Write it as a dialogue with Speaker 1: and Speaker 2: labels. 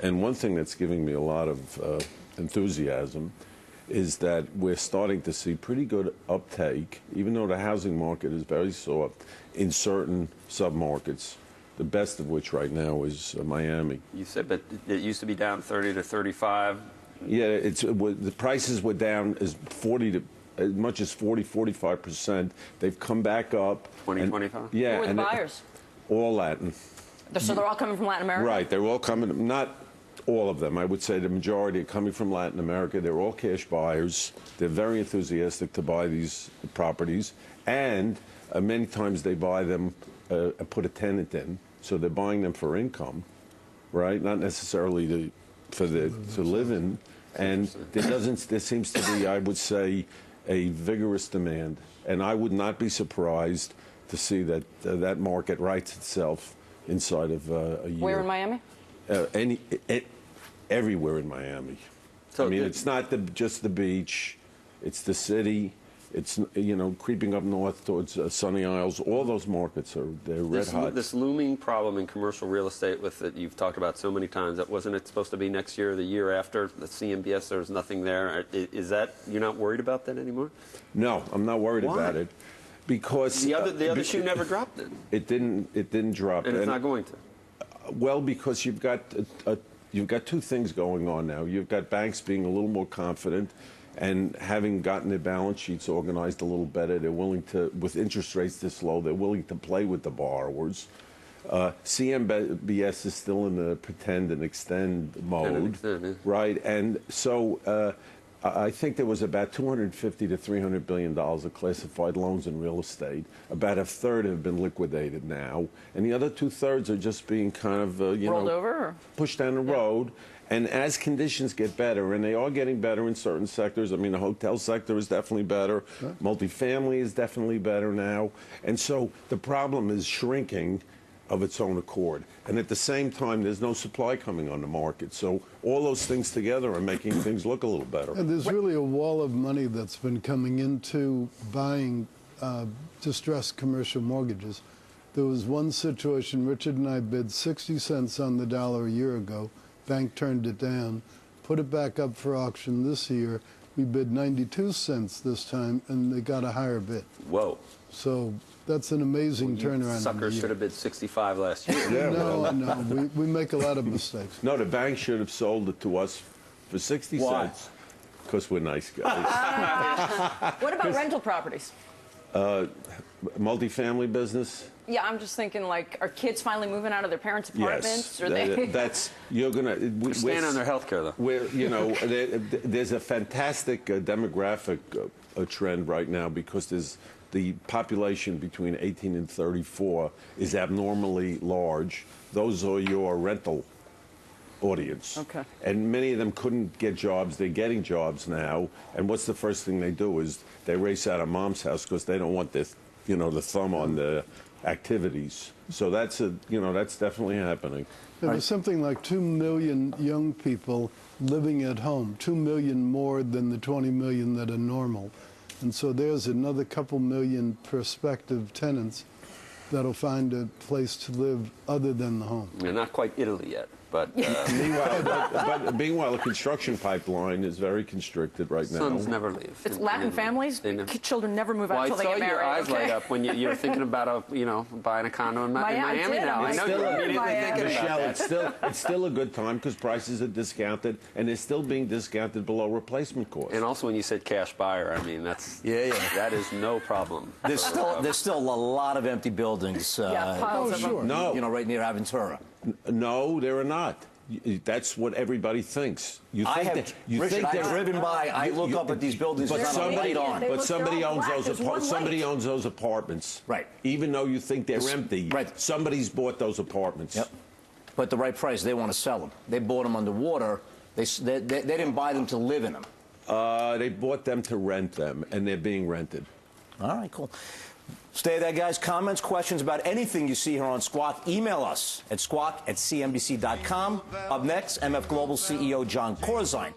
Speaker 1: And one thing that's giving me a lot of enthusiasm is that we're starting to see pretty good uptake, even though the housing market is very soft, in certain submarkets, the best of which right now is Miami.
Speaker 2: You said, but it used to be down 30 to 35.
Speaker 1: Yeah, the prices were down as much as 45%. They've come back up.
Speaker 2: 25?
Speaker 1: Yeah.
Speaker 3: Who are the buyers?
Speaker 1: All Latin.
Speaker 3: So they're all coming from Latin America?
Speaker 1: Right. They're all coming, not all of them. I would say the majority are coming from Latin America. They're all cash buyers. They're very enthusiastic to buy these properties. And many times they buy them, put a tenant in. So they're buying them for income, right? Not necessarily to live in. And there seems to be, I would say, a vigorous demand. And I would not be surprised to see that that market rights itself inside of a year.
Speaker 3: Where in Miami?
Speaker 1: Everywhere in Miami. So I mean, it's not just the beach. It's the city. It's, you know, creeping up north towards Sunny Isles. All those markets they're red hot.
Speaker 2: This looming problem in commercial real estate that you've talked about so many times, that wasn't it supposed to be next year or the year after? The CMBS, there's nothing there. Is that, you're not worried about that anymore?
Speaker 1: No, I'm not worried about it. Because
Speaker 2: the other shoe never dropped it.
Speaker 1: It didn't drop.
Speaker 2: And it's not going to.
Speaker 1: Well, because you've got two things going on now. You've got banks being a little more confident and having gotten their balance sheets organized a little better. They're willing to, with interest rates this low, they're willing to play with the borrowers. CMBS is still in the pretend and extend mode, right? And so I think there was about $250 to $300 billion of classified loans in real estate. About a third have been liquidated now, and the other 2/3 are just being kind of
Speaker 3: rolled over, or?
Speaker 1: Pushed down the road. And as conditions get better, and they are getting better in certain sectors, I mean, the hotel sector is definitely better. Huh? Multifamily is definitely better now. And so the problem is shrinking of its own accord. And at the same time, there's no supply coming on the market. So all those things together are making things look a little better.
Speaker 4: And there's really a wall of money that's been coming into buying distressed commercial mortgages. There was one situation, Richard and I bid 60 cents on the dollar a year ago. Bank turned it down, put it back up for auction this year. We bid 92 cents this time, and they got a higher bid.
Speaker 2: Whoa.
Speaker 4: So that's an amazing turnaround.
Speaker 2: Suckers should have bid 65 last year.
Speaker 1: Yeah,
Speaker 4: no, we make a lot of mistakes.
Speaker 1: No, the bank should have sold it to us for 60 cents. Because we're nice guys.
Speaker 3: What about rental properties?
Speaker 1: Multifamily business?
Speaker 3: Yeah, I'm just thinking, like, are kids finally moving out of their parents' apartments?
Speaker 1: Yes,
Speaker 3: or they...
Speaker 1: that's you're gonna
Speaker 2: stand on their health care, though.
Speaker 1: There's a fantastic demographic trend right now because the population between 18 and 34 is abnormally large. Those are your rental audience.
Speaker 3: Okay.
Speaker 1: And many of them couldn't get jobs. They're getting jobs now. And what's the first thing they do is they race out of mom's house because they don't want the thumb on the activities. So that's definitely happening.
Speaker 4: There's something like 2 million young people living at home, 2 million more than the 20 million that are normal. And so there's another couple million prospective tenants that'll find a place to live other than the home.
Speaker 2: Yeah, not quite Italy yet. But
Speaker 1: meanwhile, the construction pipeline is very constricted right now.
Speaker 2: Sons never leave.
Speaker 3: It's Latin families. Children never move out until they get married.
Speaker 2: I saw your eyes light up when you're thinking about buying a condo in Miami now. I know you're immediately thinking about that.
Speaker 1: It's still a good time because prices are discounted, and they're still being discounted below replacement cost.
Speaker 2: And also, when you said cash buyer, I mean that is no problem.
Speaker 5: There's still a lot of empty buildings.
Speaker 3: Piles of them.
Speaker 1: No,
Speaker 5: right near Aventura.
Speaker 1: No, there are not. That's what everybody thinks.
Speaker 5: I've driven by. I look up at these buildings.
Speaker 1: But somebody owns those apartments.
Speaker 5: Right.
Speaker 1: Even though you think they're empty.
Speaker 5: Right.
Speaker 1: Somebody's bought those apartments.
Speaker 5: Yep. But the right price, they want to sell them. They bought them underwater. They didn't buy them to live in them.
Speaker 1: They bought them to rent them, and they're being rented.
Speaker 5: All right, cool. Stay there, guys. Comments, questions about anything you see here on Squawk, email us at squawk@cnbc.com. Up next, MF Global CEO John Corzine.